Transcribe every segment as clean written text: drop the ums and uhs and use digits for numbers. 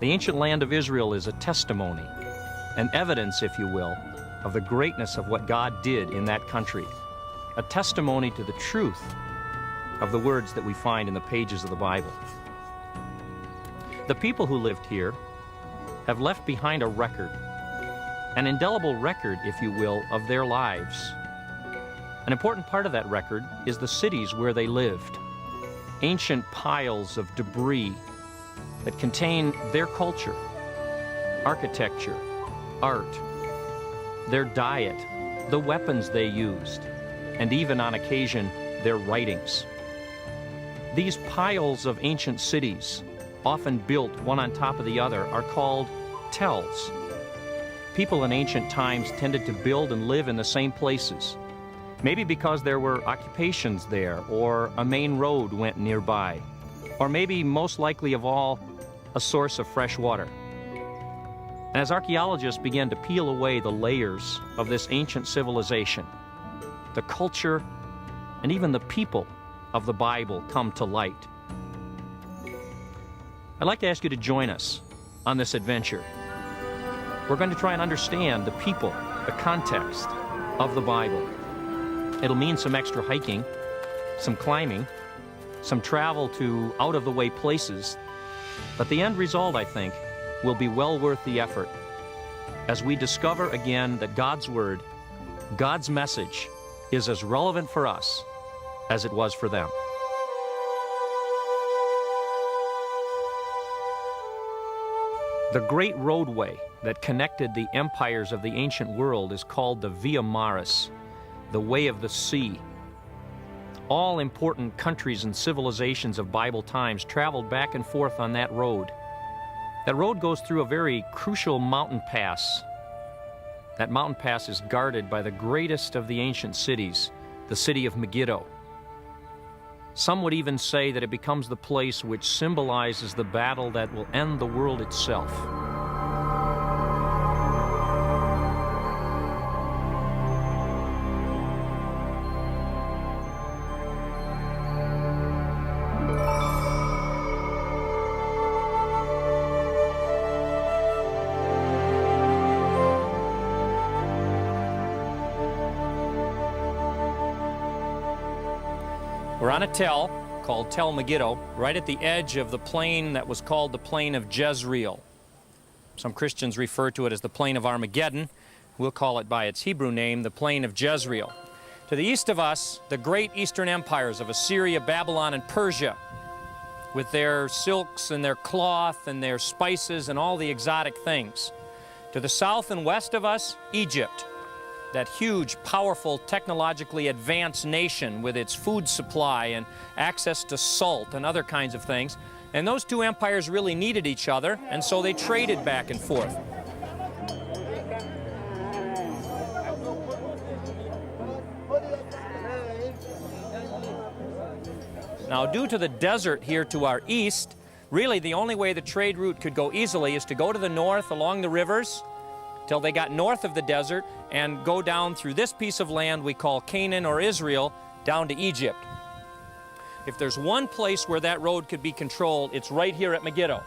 The ancient land of Israel is a testimony, an evidence, if you will, of the greatness of what God did in that country, a testimony to the truth of the words that we find in the pages of the Bible. The people who lived here have left behind a record, an indelible record, if you will, of their lives. An important part of that record is the cities where they lived, ancient piles of debris that contain their culture, architecture, art, their diet, the weapons they used, and even on occasion, their writings. These piles of ancient cities, often built one on top of the other, are called tells. People in ancient times tended to build and live in the same places, maybe because there were occupations there, or a main road went nearby, or maybe, most likely of all, a source of fresh water. And as archaeologists began to peel away the layers of this ancient civilization, the culture and even the people of the Bible come to light. I'd like to ask you to join us on this adventure. We're going to try and understand the people, the context of the Bible. It'll mean some extra hiking, some climbing, some travel to out-of-the-way places, but the end result, I think, will be well worth the effort as we discover again that God's Word, God's message, is as relevant for us as it was for them. The great roadway that connected the empires of the ancient world is called the Via Maris, the Way of the Sea. All important countries and civilizations of Bible times traveled back and forth on that road. That road goes through a very crucial mountain pass. That mountain pass is guarded by the greatest of the ancient cities, the city of Megiddo. Some would even say that it becomes the place which symbolizes the battle that will end the world itself. We're on a tell called Tell Megiddo, right at the edge of the plain that was called the Plain of Jezreel. Some Christians refer to it as the Plain of Armageddon. We'll call it by its Hebrew name, the Plain of Jezreel. To the east of us, the great eastern empires of Assyria, Babylon, and Persia, with their silks and their cloth and their spices and all the exotic things. To the south and west of us, Egypt, that huge, powerful, technologically advanced nation with its food supply and access to salt and other kinds of things. And those two empires really needed each other, and so they traded back and forth. Now, due to the desert here to our east, really the only way the trade route could go easily is to go to the north along the rivers till they got north of the desert and go down through this piece of land we call Canaan or Israel down to Egypt. If there's one place where that road could be controlled, it's right here at Megiddo.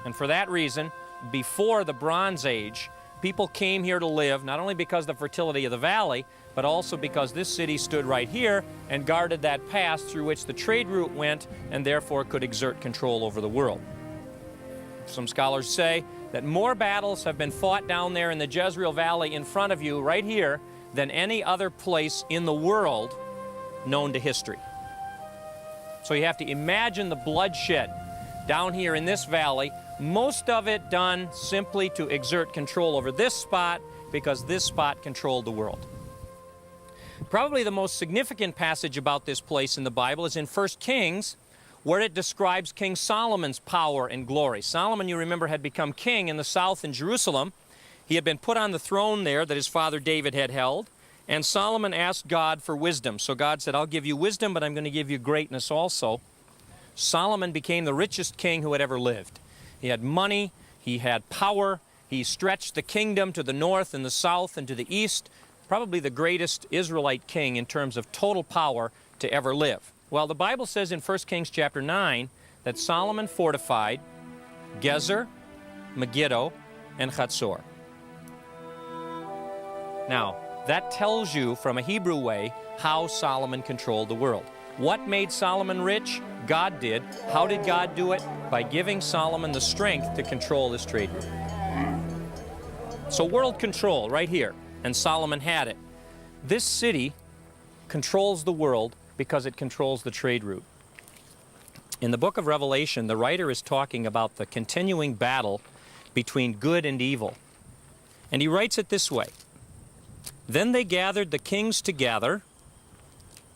And for that reason, before the Bronze Age, people came here to live, not only because of the fertility of the valley, but also because this city stood right here and guarded that pass through which the trade route went and therefore could exert control over the world. Some scholars say that more battles have been fought down there in the Jezreel Valley in front of you right here than any other place in the world known to history. So you have to imagine the bloodshed down here in this valley, most of it done simply to exert control over this spot because this spot controlled the world. Probably the most significant passage about this place in the Bible is in 1 Kings, where it describes King Solomon's power and glory. Solomon, you remember, had become king in the south in Jerusalem. He had been put on the throne there that his father David had held, and Solomon asked God for wisdom. So God said, I'll give you wisdom, but I'm going to give you greatness also. Solomon became the richest king who had ever lived. He had money, he had power, he stretched the kingdom to the north and the south and to the east, probably the greatest Israelite king in terms of total power to ever live. Well, the Bible says in 1 Kings chapter 9 that Solomon fortified Gezer, Megiddo, and Chatzor. Now, that tells you from a Hebrew way how Solomon controlled the world. What made Solomon rich? God did. How did God do it? By giving Solomon the strength to control this trade route. So world control right here, and Solomon had it. This city controls the world because it controls the trade route. In the book of Revelation, the writer is talking about the continuing battle between good and evil. And he writes it this way: "Then they gathered the kings together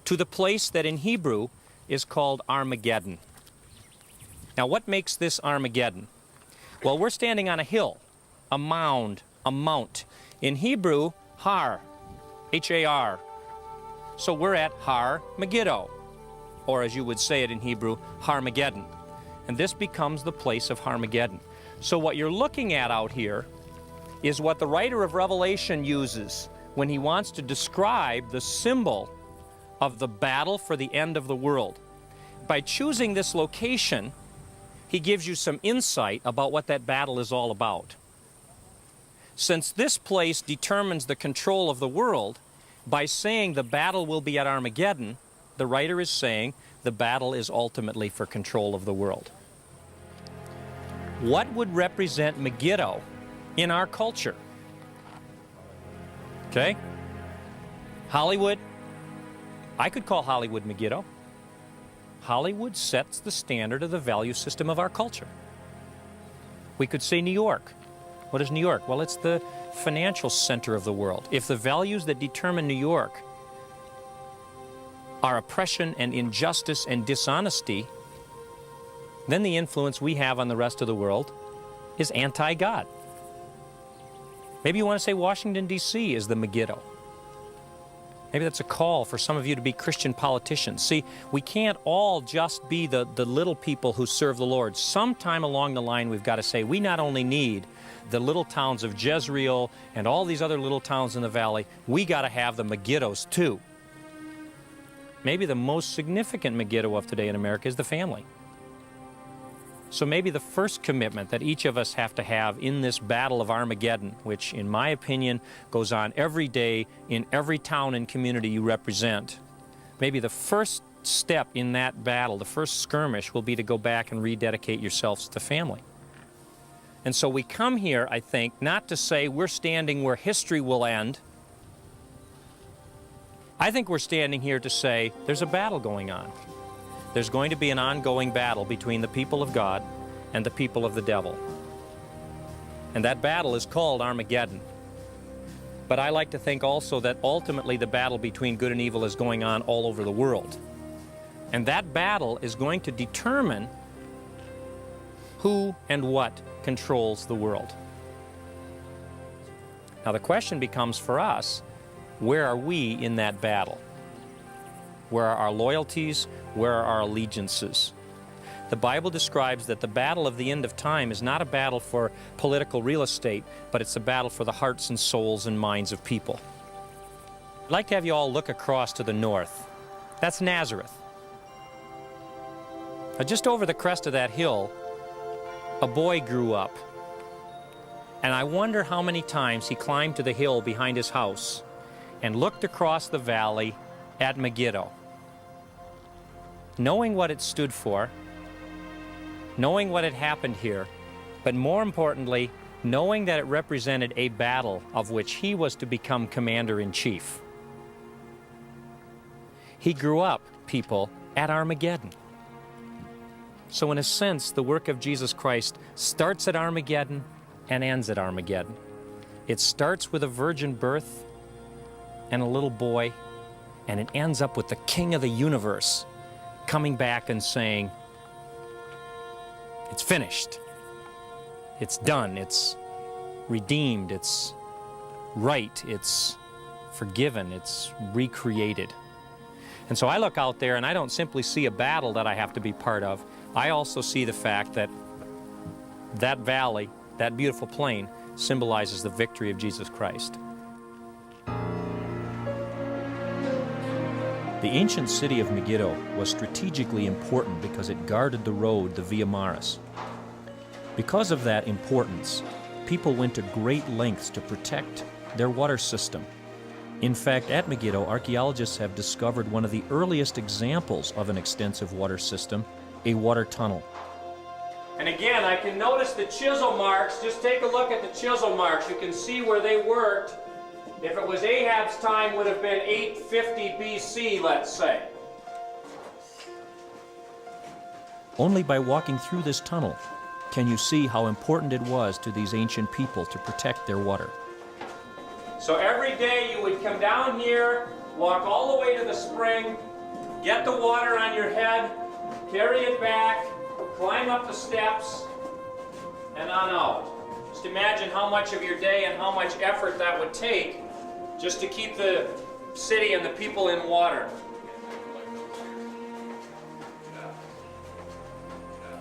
to the place that in Hebrew is called Armageddon." Now, what makes this Armageddon? Well, we're standing on a hill, a mound, a mount. In Hebrew, Har, H-A-R. So we're at Har Megiddo, or as you would say it in Hebrew, Harmageddon. And this becomes the place of Harmageddon. So what you're looking at out here is what the writer of Revelation uses when he wants to describe the symbol of the battle for the end of the world. By choosing this location, he gives you some insight about what that battle is all about. Since this place determines the control of the world, by saying the battle will be at Armageddon, the writer is saying the battle is ultimately for control of the world. What would represent Megiddo in our culture? Okay? Hollywood. I could call Hollywood Megiddo. Hollywood sets the standard of the value system of our culture. We could say New York. What is New York? Well, it's the financial center of the world. If the values that determine New York are oppression and injustice and dishonesty, then the influence we have on the rest of the world is anti-God. Maybe you want to say Washington, D.C. is the Megiddo. Maybe that's a call for some of you to be Christian politicians. See, we can't all just be the little people who serve the Lord. Sometime along the line, we've got to say, we not only need the little towns of Jezreel and all these other little towns in the valley, we got to have the Megiddos too. Maybe the most significant Megiddo of today in America is the family. So maybe the first commitment that each of us have to have in this battle of Armageddon, which in my opinion goes on every day in every town and community you represent, maybe the first step in that battle, the first skirmish, will be to go back and rededicate yourselves to family. And so we come here, I think, not to say we're standing where history will end. I think we're standing here to say there's a battle going on. There's going to be an ongoing battle between the people of God and the people of the devil. And that battle is called Armageddon. But I like to think also that ultimately the battle between good and evil is going on all over the world. And that battle is going to determine who and what controls the world. Now the question becomes for us, where are we in that battle? Where are our loyalties? Where are our allegiances? The Bible describes that the battle of the end of time is not a battle for political real estate, but it's a battle for the hearts and souls and minds of people. I'd like to have you all look across to the north. That's Nazareth. Now, just over the crest of that hill, a boy grew up. And I wonder how many times he climbed to the hill behind his house and looked across the valley at Megiddo, knowing what it stood for, knowing what had happened here, but more importantly, knowing that it represented a battle of which he was to become commander-in-chief. He grew up, people, at Armageddon. So in a sense, the work of Jesus Christ starts at Armageddon and ends at Armageddon. It starts with a virgin birth and a little boy, and it ends up with the King of the universe coming back and saying, it's finished, it's done, it's redeemed, it's right, it's forgiven, it's recreated. And so I look out there and I don't simply see a battle that I have to be part of. I also see the fact that that valley, that beautiful plain, symbolizes the victory of Jesus Christ. The ancient city of Megiddo was strategically important because it guarded the road, the Via Maris. Because of that importance, people went to great lengths to protect their water system. In fact, at Megiddo, archaeologists have discovered one of the earliest examples of an extensive water system, a water tunnel. And again, I can notice the chisel marks. Just take a look at the chisel marks. You can see where they worked. If it was Ahab's time, would have been 850 BC, let's say. Only by walking through this tunnel can you see how important it was to these ancient people to protect their water. So every day you would come down here, walk all the way to the spring, get the water on your head, carry it back, climb up the steps, and on out. Just imagine how much of your day and how much effort that would take just to keep the city and the people in water.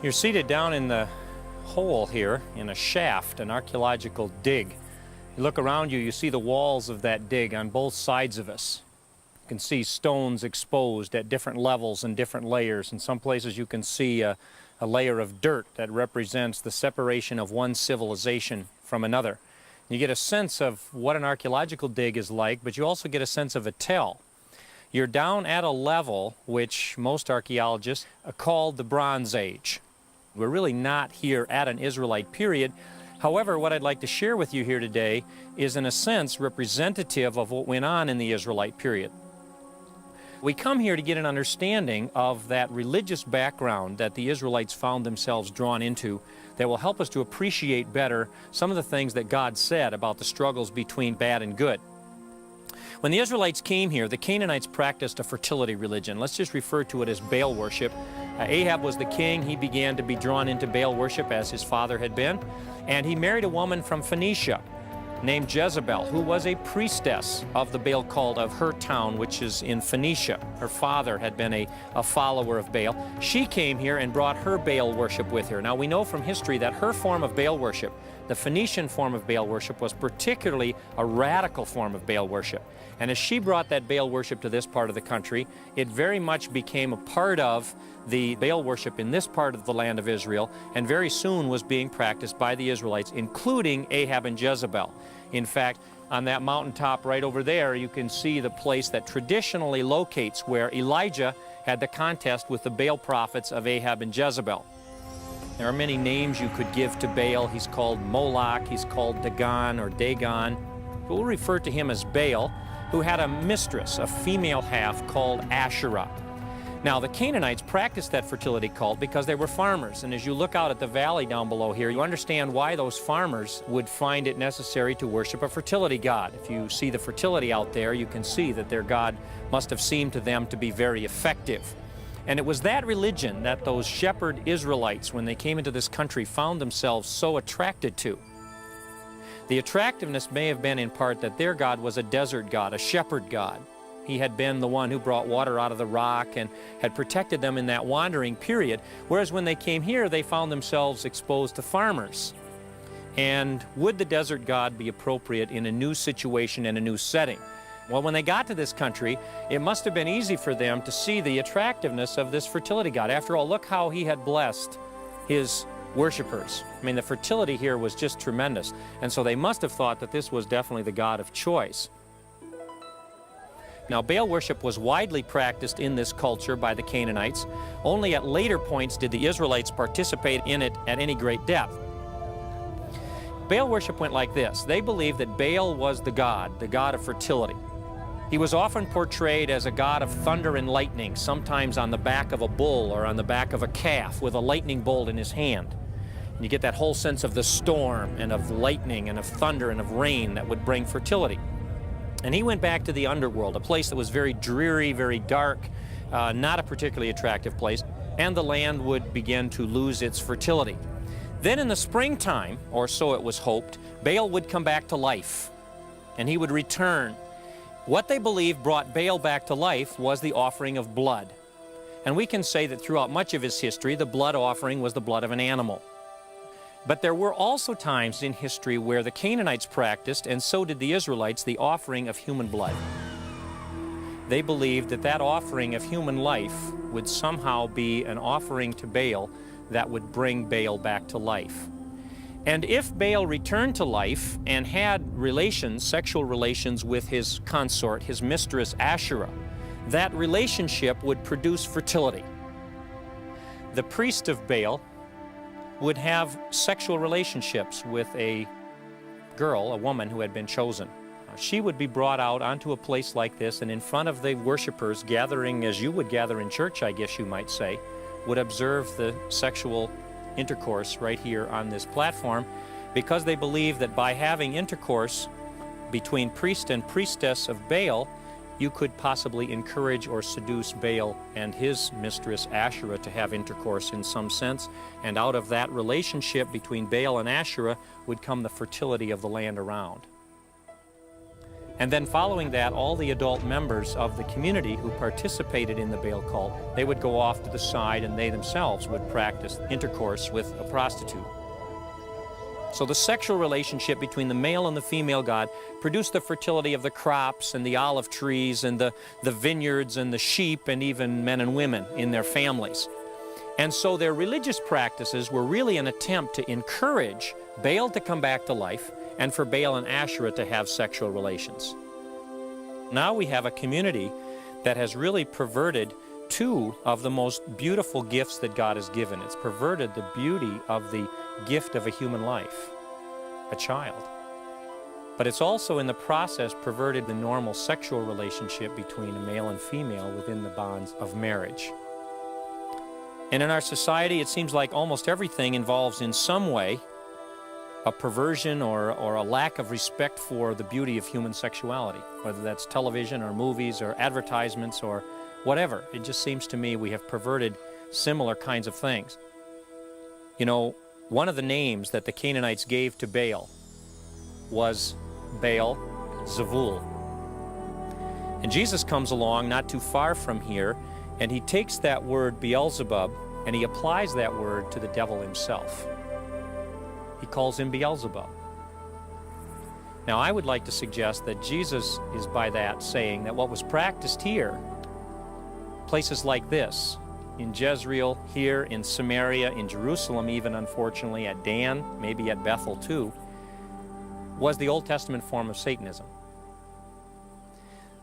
You're seated down in the hole here in a shaft, an archaeological dig. You look around you, you see the walls of that dig on both sides of us. You can see stones exposed at different levels and different layers. In some places you can see a layer of dirt that represents the separation of one civilization from another. You get a sense of what an archaeological dig is like, but you also get a sense of a tell. You're down at a level which most archaeologists call the Bronze Age. We're really not here at an Israelite period. However, what I'd like to share with you here today is, in a sense, representative of what went on in the Israelite period. We come here to get an understanding of that religious background that the Israelites found themselves drawn into that will help us to appreciate better some of the things that God said about the struggles between bad and good. When the Israelites came here, the Canaanites practiced a fertility religion. Let's just refer to it as Baal worship. Ahab was the king. He began to be drawn into Baal worship as his father had been. And he married a woman from Phoenicia named Jezebel, who was a priestess of the Baal cult of her town, which is in Phoenicia. Her father had been a follower of Baal. She came here and brought her Baal worship with her. Now, we know from history that her form of Baal worship, the Phoenician form of Baal worship, was particularly a radical form of Baal worship. And as she brought that Baal worship to this part of the country, it very much became a part of the Baal worship in this part of the land of Israel, and very soon was being practiced by the Israelites, including Ahab and Jezebel. In fact, on that mountaintop right over there, you can see the place that traditionally locates where Elijah had the contest with the Baal prophets of Ahab and Jezebel. There are many names you could give to Baal. He's called Moloch, he's called Dagon or Dagon. But we'll refer to him as Baal, who had a mistress, a female half called Asherah. Now, the Canaanites practiced that fertility cult because they were farmers, and as you look out at the valley down below here, you understand why those farmers would find it necessary to worship a fertility god. If you see the fertility out there, you can see that their god must have seemed to them to be very effective. And it was that religion that those shepherd Israelites, when they came into this country, found themselves so attracted to. The attractiveness may have been in part that their god was a desert god, a shepherd god. He had been the one who brought water out of the rock and had protected them in that wandering period, whereas when they came here, they found themselves exposed to farmers. And would the desert god be appropriate in a new situation and a new setting? Well, when they got to this country, it must have been easy for them to see the attractiveness of this fertility god. After all, look how he had blessed his worshipers. I mean, the fertility here was just tremendous. And so they must have thought that this was definitely the god of choice. Now, Baal worship was widely practiced in this culture by the Canaanites. Only at later points did the Israelites participate in it at any great depth. Baal worship went like this. They believed that Baal was the god of fertility. He was often portrayed as a god of thunder and lightning, sometimes on the back of a bull or on the back of a calf with a lightning bolt in his hand. And you get that whole sense of the storm and of lightning and of thunder and of rain that would bring fertility. And he went back to the underworld, a place that was very dreary, very dark, not a particularly attractive place, and the land would begin to lose its fertility. Then in the springtime, or so it was hoped, Baal would come back to life, and he would return. What they believed brought Baal back to life was the offering of blood. And we can say that throughout much of his history, the blood offering was the blood of an animal. But there were also times in history where the Canaanites practiced, and so did the Israelites, the offering of human blood. They believed that that offering of human life would somehow be an offering to Baal that would bring Baal back to life. And if Baal returned to life and had relations, sexual relations with his consort, his mistress Asherah, that relationship would produce fertility. The priest of Baal would have sexual relationships with a girl, a woman who had been chosen. She would be brought out onto a place like this, and in front of the worshipers gathering as you would gather in church, I guess you might say, would observe the sexual intercourse right here on this platform, because they believed that by having intercourse between priest and priestess of Baal, you could possibly encourage or seduce Baal and his mistress Asherah to have intercourse in some sense, and out of that relationship between Baal and Asherah would come the fertility of the land around. And then following that, all the adult members of the community who participated in the Baal cult, they would go off to the side and they themselves would practice intercourse with a prostitute. So the sexual relationship between the male and the female god produced the fertility of the crops and the olive trees and the vineyards and the sheep and even men and women in their families. And so their religious practices were really an attempt to encourage Baal to come back to life and for Baal and Asherah to have sexual relations. Now we have a community that has really perverted two of the most beautiful gifts that God has given. It's perverted the beauty of the gift of a human life, a child. But it's also in the process perverted the normal sexual relationship between a male and female within the bonds of marriage. And in our society, it seems like almost everything involves in some way a perversion or a lack of respect for the beauty of human sexuality, whether that's television or movies or advertisements or whatever. It just seems to me we have perverted similar kinds of things. You know, one of the names that the Canaanites gave to Baal was Baal Zevul. And Jesus comes along not too far from here, and he takes that word Beelzebub and he applies that word to the devil himself. He calls him Beelzebub. Now, I would like to suggest that Jesus is by that saying that what was practiced here, places like this, in Jezreel, here in Samaria, in Jerusalem even, unfortunately, at Dan, maybe at Bethel too, was the Old Testament form of Satanism.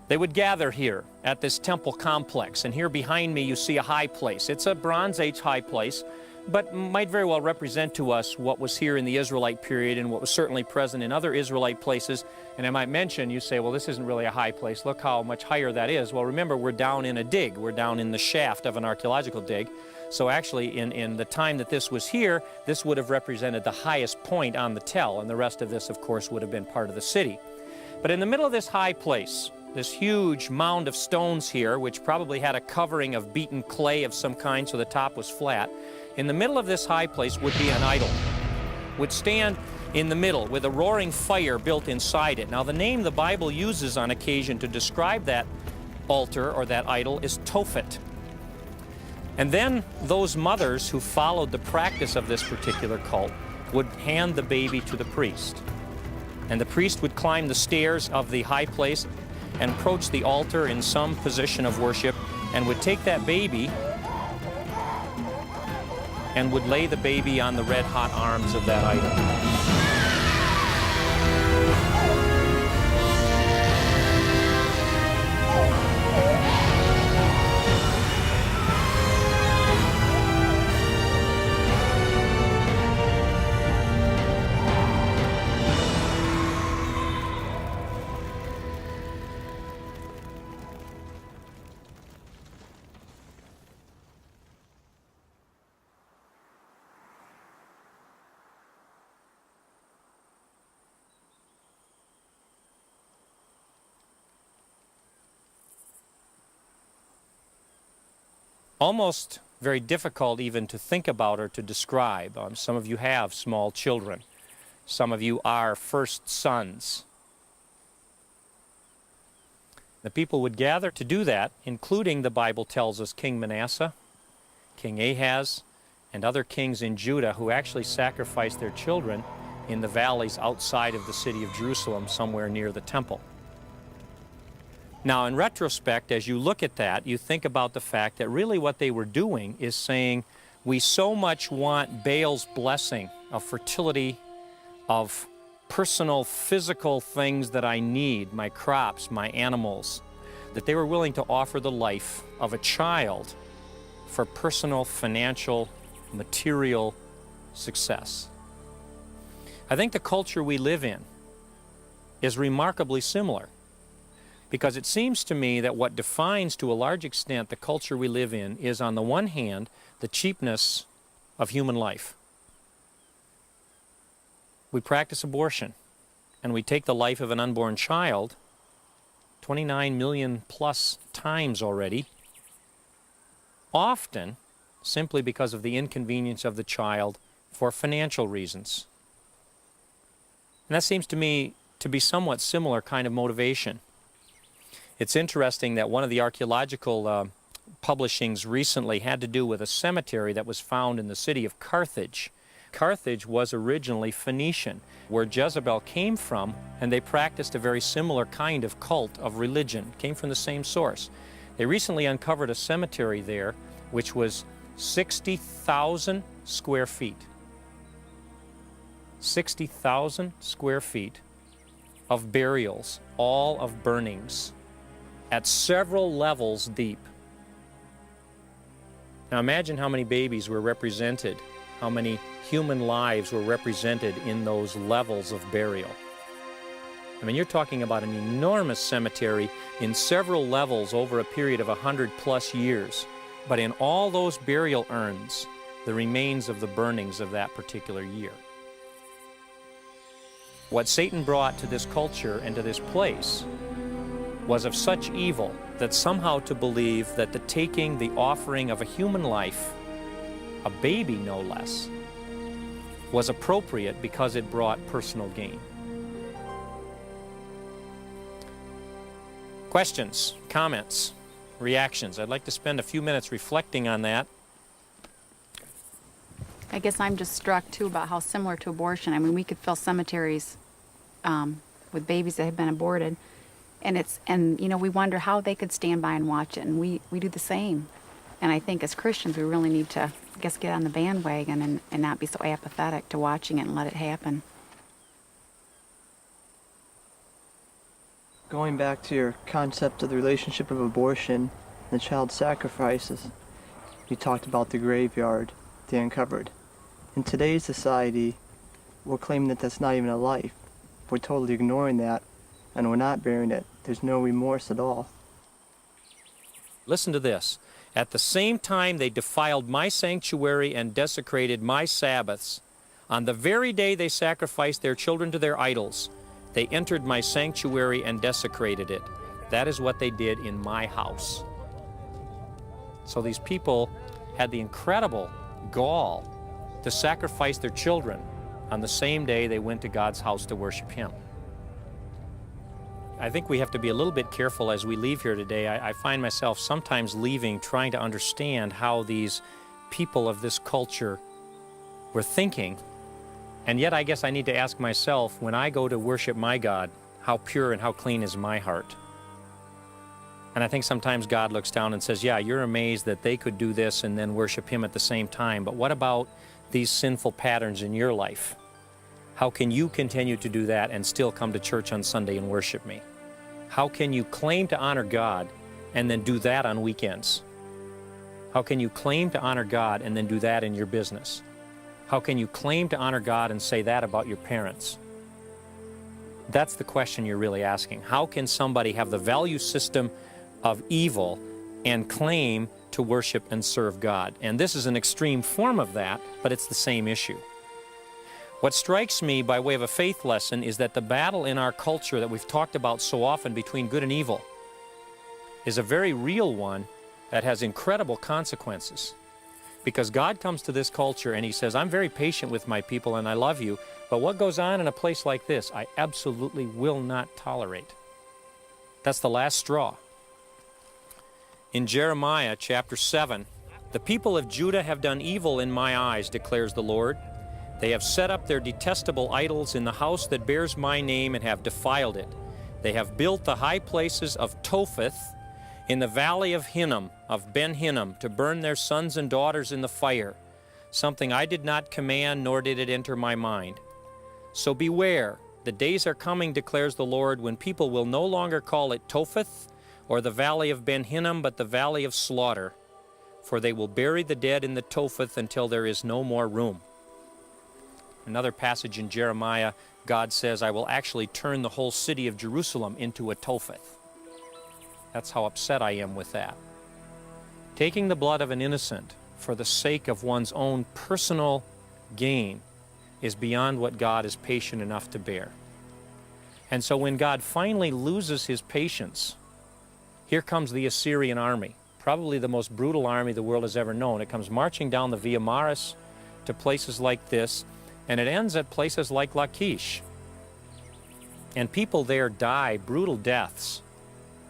They would gather here at this temple complex, and here behind me you see a high place. It's a Bronze Age high place, but might very well represent to us what was here in the Israelite period and what was certainly present in other Israelite places. And I might mention, you say, well, this isn't really a high place. Look how much higher that is. Well, remember, we're down in a dig. We're down in the shaft of an archaeological dig. So actually, in the time that this was here, this would have represented the highest point on the tell, and the rest of this, of course, would have been part of the city. But in the middle of this high place, this huge mound of stones here, which probably had a covering of beaten clay of some kind so the top was flat, in the middle of this high place would be an idol, would stand in the middle with a roaring fire built inside it. Now, the name the Bible uses on occasion to describe that altar or that idol is Tophet. And then those mothers who followed the practice of this particular cult would hand the baby to the priest. And the priest would climb the stairs of the high place and approach the altar in some position of worship and would take that baby and would lay the baby on the red-hot arms of that idol. Almost very difficult even to think about or to describe. Some of you have small children. Some of you are first sons. The people would gather to do that, including, the Bible tells us, King Manasseh, King Ahaz, and other kings in Judah who actually sacrificed their children in the valleys outside of the city of Jerusalem, somewhere near the temple. Now, in retrospect, as you look at that, you think about the fact that really what they were doing is saying, we so much want Baal's blessing of fertility of personal physical things that I need, my crops, my animals, that they were willing to offer the life of a child for personal, financial, material success. I think the culture we live in is remarkably similar, because it seems to me that what defines to a large extent the culture we live in is, on the one hand, the cheapness of human life. We practice abortion, and we take the life of an unborn child 29 million plus times already, often simply because of the inconvenience of the child for financial reasons. And that seems to me to be somewhat similar kind of motivation. It's interesting that one of the archaeological publishings recently had to do with a cemetery that was found in the city of Carthage. Carthage was originally Phoenician, where Jezebel came from, and they practiced a very similar kind of cult of religion. It came from the same source. They recently uncovered a cemetery there which was 60,000 square feet. 60,000 square feet of burials, all of burnings, at several levels deep. Now imagine how many babies were represented, how many human lives were represented in those levels of burial. I mean, you're talking about an enormous cemetery in several levels over a period of 100+ years. But in all those burial urns, the remains of the burnings of that particular year. What Satan brought to this culture and to this place was of such evil that somehow to believe that the taking, the offering of a human life, a baby no less, was appropriate because it brought personal gain. Questions, comments, reactions? I'd like to spend a few minutes reflecting on that. I guess I'm just struck too about how similar to abortion. I mean, we could fill cemeteries with babies that have been aborted, and you know, we wonder how they could stand by and watch it, and we do the same. And I think as Christians, we really need to, I guess, get on the bandwagon and not be so apathetic to watching it and let it happen. Going back to your concept of the relationship of abortion and the child sacrifices, you talked about the graveyard they uncovered. In today's society, we're claiming that that's not even a life. We're totally ignoring that, and we're not burying it. There's no remorse at all. Listen to this. At the same time they defiled my sanctuary and desecrated my Sabbaths, on the very day they sacrificed their children to their idols, they entered my sanctuary and desecrated it. That is what they did in my house. So these people had the incredible gall to sacrifice their children on the same day they went to God's house to worship Him. I think we have to be a little bit careful as we leave here today. I find myself sometimes leaving trying to understand how these people of this culture were thinking. And yet I guess I need to ask myself, when I go to worship my God, how pure and how clean is my heart? And I think sometimes God looks down and says, yeah, you're amazed that they could do this and then worship Him at the same time. But what about these sinful patterns in your life? How can you continue to do that and still come to church on Sunday and worship me? How can you claim to honor God and then do that on weekends? How can you claim to honor God and then do that in your business? How can you claim to honor God and say that about your parents? That's the question you're really asking. How can somebody have the value system of evil and claim to worship and serve God? And this is an extreme form of that, but it's the same issue. What strikes me by way of a faith lesson is that the battle in our culture that we've talked about so often between good and evil is a very real one that has incredible consequences. Because God comes to this culture and He says, I'm very patient with my people and I love you, but what goes on in a place like this, I absolutely will not tolerate. That's the last straw. In Jeremiah chapter 7, the people of Judah have done evil in my eyes, declares the Lord. They have set up their detestable idols in the house that bears my name and have defiled it. They have built the high places of Topheth in the valley of Hinnom, of Ben Hinnom, to burn their sons and daughters in the fire, something I did not command, nor did it enter my mind. So beware, the days are coming, declares the Lord, when people will no longer call it Topheth or the valley of Ben Hinnom, but the valley of slaughter. For they will bury the dead in the Topheth until there is no more room. Another passage in Jeremiah, God says, I will actually turn the whole city of Jerusalem into a Topheth. That's how upset I am with that. Taking the blood of an innocent for the sake of one's own personal gain is beyond what God is patient enough to bear. And so when God finally loses his patience, here comes the Assyrian army, probably the most brutal army the world has ever known. It comes marching down the Via Maris to places like this, and it ends at places like Lachish. And people there die brutal deaths.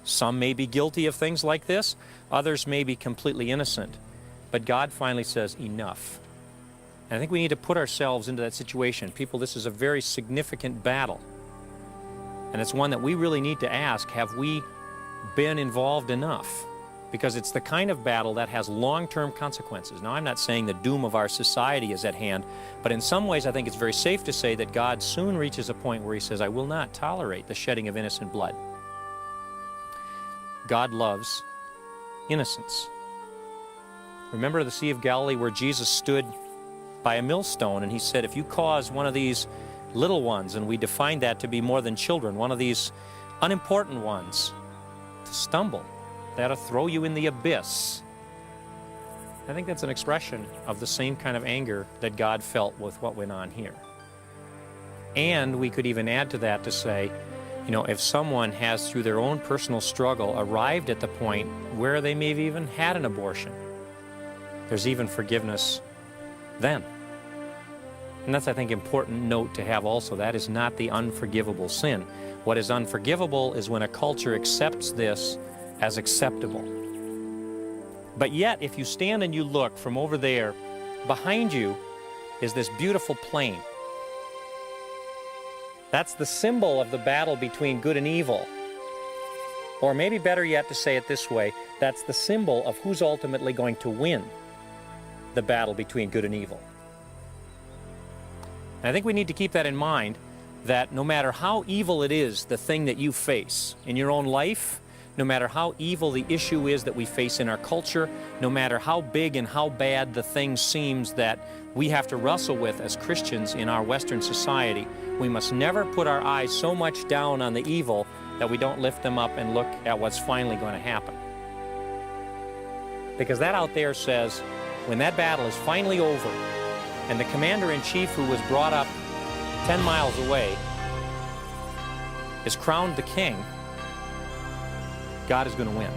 Some may be guilty of things like this, others may be completely innocent. But God finally says, enough. And I think we need to put ourselves into that situation. People, this is a very significant battle. And it's one that we really need to ask, have we been involved enough? Because it's the kind of battle that has long-term consequences. Now, I'm not saying the doom of our society is at hand, but in some ways I think it's very safe to say that God soon reaches a point where he says, I will not tolerate the shedding of innocent blood. God loves innocence. Remember the Sea of Galilee where Jesus stood by a millstone and he said, if you cause one of these little ones, and we define that to be more than children, one of these unimportant ones, to stumble, that'll throw you in the abyss. I think that's an expression of the same kind of anger that God felt with what went on here. And we could even add to that to say, you know, if someone has, through their own personal struggle, arrived at the point where they may have even had an abortion, there's even forgiveness then. And that's, I think, important note to have also. That is not the unforgivable sin. What is unforgivable is when a culture accepts this as acceptable. But yet, if you stand and you look from over there, behind you is this beautiful plain. That's the symbol of the battle between good and evil. Or maybe better yet to say it this way, that's the symbol of who's ultimately going to win the battle between good and evil. And I think we need to keep that in mind, that no matter how evil it is, the thing that you face in your own life, no matter how evil the issue is that we face in our culture, no matter how big and how bad the thing seems that we have to wrestle with as Christians in our Western society, we must never put our eyes so much down on the evil that we don't lift them up and look at what's finally going to happen. Because that out there says, when that battle is finally over, and the commander-in-chief who was brought up 10 miles away is crowned the king, God is going to win.